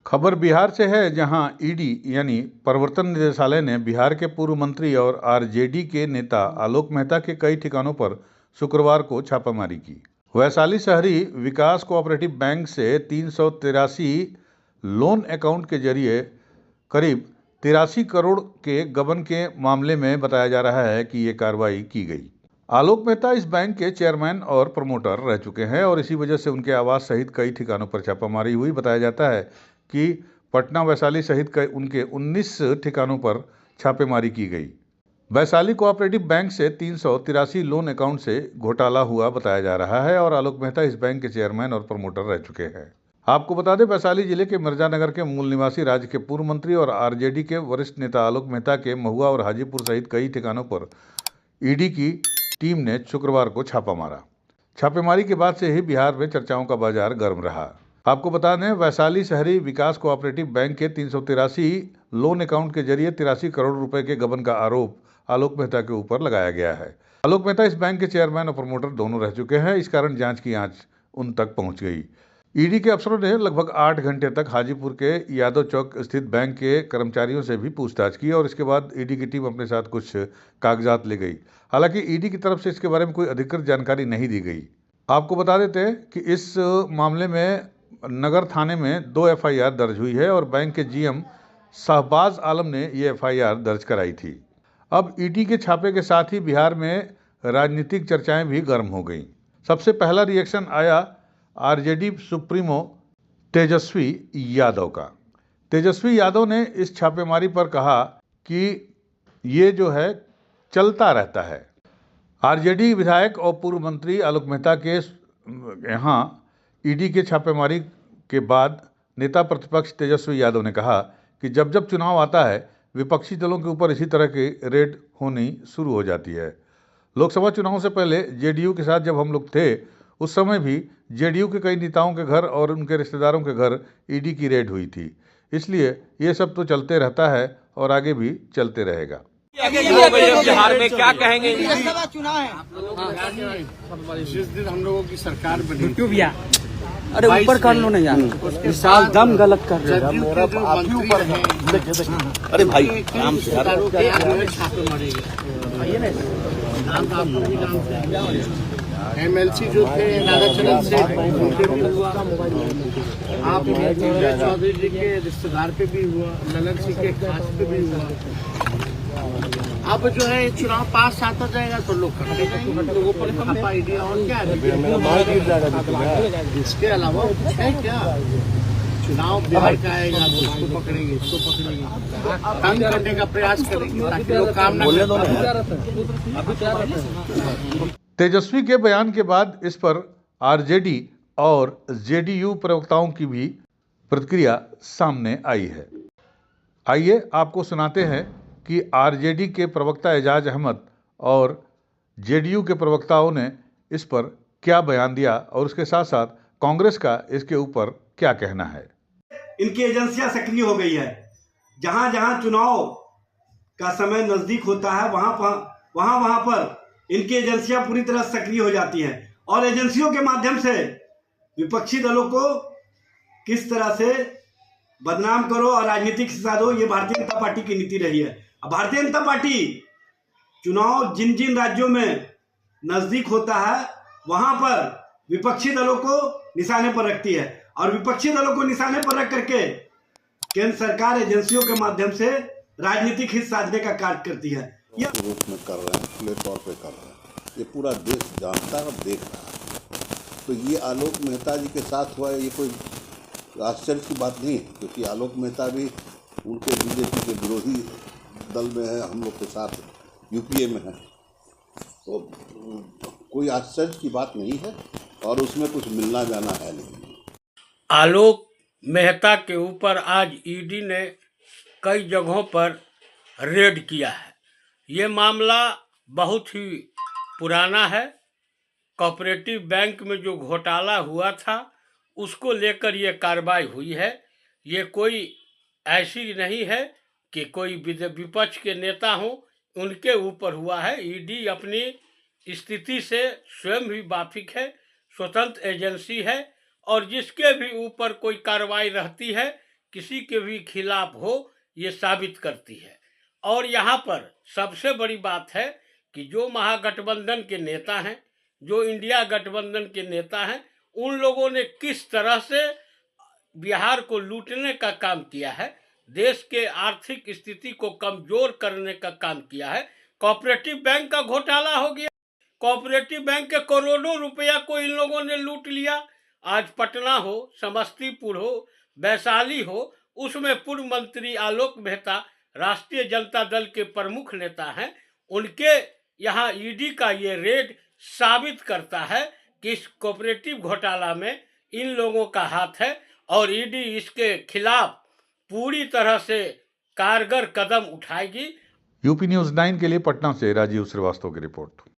खबर बिहार से है, जहां ईडी यानी प्रवर्तन निदेशालय ने बिहार के पूर्व मंत्री और आरजेडी के नेता आलोक मेहता के कई ठिकानों पर शुक्रवार को छापामारी की। वैशाली शहरी विकास कोऑपरेटिव बैंक से 383 लोन अकाउंट के जरिए करीब 83 करोड़ के गबन के मामले में बताया जा रहा है कि ये कार्रवाई की गई। आलोक मेहता इस बैंक के चेयरमैन और प्रमोटर रह चुके हैं और इसी वजह से उनके आवास सहित कई ठिकानों पर छापामारी हुई। बताया जाता है कि पटना, वैशाली सहित उनके 19 ठिकानों पर छापेमारी की गई। वैशाली कोऑपरेटिव बैंक से 383 लोन अकाउंट से घोटाला हुआ बताया जा रहा है और आलोक मेहता इस बैंक के चेयरमैन और प्रमोटर रह चुके हैं। आपको बता दें, वैशाली जिले के मिर्जानगर के मूल निवासी राज्य के पूर्व मंत्री और आरजेडी के वरिष्ठ नेता आलोक मेहता के महुआ और हाजीपुर सहित कई ठिकानों पर ईडी की टीम ने शुक्रवार को छापा मारा। छापेमारी के बाद से ही बिहार में चर्चाओं का बाजार गर्म रहा। आपको बता दें, वैशाली शहरी विकास कोऑपरेटिव बैंक के 383 लोन अकाउंट के जरिए 83 करोड़ रुपए के गबन का आरोप आलोक मेहता के ऊपर लगाया गया है। आलोक मेहता इस बैंक के चेयरमैन और प्रमोटर दोनों रह चुके हैं। इस कारण जांच की आंच उन तक पहुंच गई। ईडी के अफसरों ने लगभग 8 घंटे तक हाजीपुर के यादव चौक स्थित बैंक के कर्मचारियों से भी पूछताछ की और इसके बाद ईडी की टीम अपने साथ कुछ कागजात ले गई। हालांकि ईडी की तरफ से इसके बारे में कोई अधिकृत जानकारी नहीं दी गई। आपको बता देते हैं कि इस मामले में नगर थाने में 2 एफआईआर दर्ज हुई है और बैंक के जीएम शहबाज आलम ने ये एफआईआर दर्ज कराई थी। अब ईडी के छापे के साथ ही बिहार में राजनीतिक चर्चाएं भी गर्म हो गई। सबसे पहला रिएक्शन आया आरजेडी सुप्रीमो तेजस्वी यादव का। तेजस्वी यादव ने इस छापेमारी पर कहा कि ये जो है चलता रहता है। आरजेडी विधायक और पूर्व मंत्री आलोक मेहता के यहाँ ईडी के छापेमारी के बाद नेता प्रतिपक्ष तेजस्वी यादव ने कहा कि जब जब चुनाव आता है, विपक्षी दलों के ऊपर इसी तरह की रेड होनी शुरू हो जाती है। लोकसभा चुनाव से पहले जेडीयू के साथ जब हम लोग थे, उस समय भी जेडीयू के कई नेताओं के घर और उनके रिश्तेदारों के घर ईडी की रेड हुई थी। इसलिए ये सब तो चलते रहता है और आगे भी चलते रहेगा। बिहार में क्या कहेंगे? चुनाव है, जिस दिन हम लोगों की सरकार बनी, अरे ऊपर कर लो ना यार, इस साल दम गलत कर रहे हैं। मेरा आप ही ऊपर है। अरे भाई काम से छापे मारेंगे। एमएलसी जो थे नागाचरण से, उनके भी हुआ। आप विजय चौधरी जी के रिश्तेदार पे भी हुआ, ललन सिंह के खास पे भी हुआ। अब जो है चुनाव पास आता जाएगा तो लोग करते जाएंगे, लोगों पर छापा आइडिया और क्या है। इसके अलावा है क्या? चुनाव बिहार का आएगा, उसको पकड़ेंगे, इसको पकड़ेंगे, काम करने का प्रयास करेंगे ताकि लोग काम न करें। तेजस्वी के बयान के बाद इस पर आरजेडी और जेडीयू प्रवक्ताओं की भी प्रतिक्रिया सामने आई है। आइए आपको सुनाते हैं कि आरजेडी के प्रवक्ता एजाज अहमद और जेडीयू के प्रवक्ताओं ने इस पर क्या बयान दिया और उसके साथ साथ कांग्रेस का इसके ऊपर क्या कहना है। इनकी एजेंसियां सक्रिय हो गई है। जहां जहां चुनाव का समय नजदीक होता है, वहां पर इनकी एजेंसियां पूरी तरह सक्रिय हो जाती हैं और एजेंसियों के माध्यम से विपक्षी दलों को किस तरह से बदनाम करो और राजनीतिक हिस्सा दो, ये भारतीय जनता पार्टी की नीति रही है। अब भारतीय जनता पार्टी चुनाव जिन जिन राज्यों में नजदीक होता है, वहां पर विपक्षी दलों को निशाने पर रखती है और विपक्षी दलों को निशाने पर रख करके केंद्र सरकार एजेंसियों के माध्यम से राजनीतिक हित साधने का कार्य करती है। यह रूप में कर रहे हैं, खुले तौर पे कर रहे हैं। ये पूरा देश जानता है और देख रहा है। तो ये आलोक मेहता जी के साथ हुआ, ये कोई आश्चर्य की बात नहीं, क्योंकि आलोक मेहता भी उनके बीजेपी के विरोधी दल में है, हम लोग के साथ यूपीए में है, तो कोई आश्चर्य की बात नहीं है और उसमें कुछ मिलना जाना है नहीं। आलोक मेहता के ऊपर आज ईडी ने कई जगहों पर रेड किया है। ये मामला बहुत ही पुराना है। कोऑपरेटिव बैंक में जो घोटाला हुआ था उसको लेकर ये कार्रवाई हुई है। ये कोई ऐसी नहीं है कि कोई विपक्ष के नेता हों, उनके ऊपर हुआ है। ईडी अपनी स्थिति से स्वयं भी वाकिफ है, स्वतंत्र एजेंसी है और जिसके भी ऊपर कोई कार्रवाई रहती है किसी के भी खिलाफ हो ये साबित करती है। और यहाँ पर सबसे बड़ी बात है कि जो महागठबंधन के नेता हैं, जो इंडिया गठबंधन के नेता हैं, उन लोगों ने किस तरह से बिहार को लूटने का काम किया है, देश के आर्थिक स्थिति को कमजोर करने का काम किया है। कोऑपरेटिव बैंक का घोटाला हो गया, कोऑपरेटिव बैंक के करोड़ों रुपया को इन लोगों ने लूट लिया। आज पटना हो, समस्तीपुर हो, वैशाली हो, उसमें पूर्व मंत्री आलोक मेहता राष्ट्रीय जनता दल के प्रमुख नेता हैं, उनके यहाँ ईडी का ये रेड साबित करता है कि इस कोऑपरेटिव घोटाला में इन लोगों का हाथ है और ईडी इसके खिलाफ पूरी तरह से कारगर कदम उठाएगी। यूपी न्यूज़ 9 के लिए पटना से राजीव श्रीवास्तव की रिपोर्ट।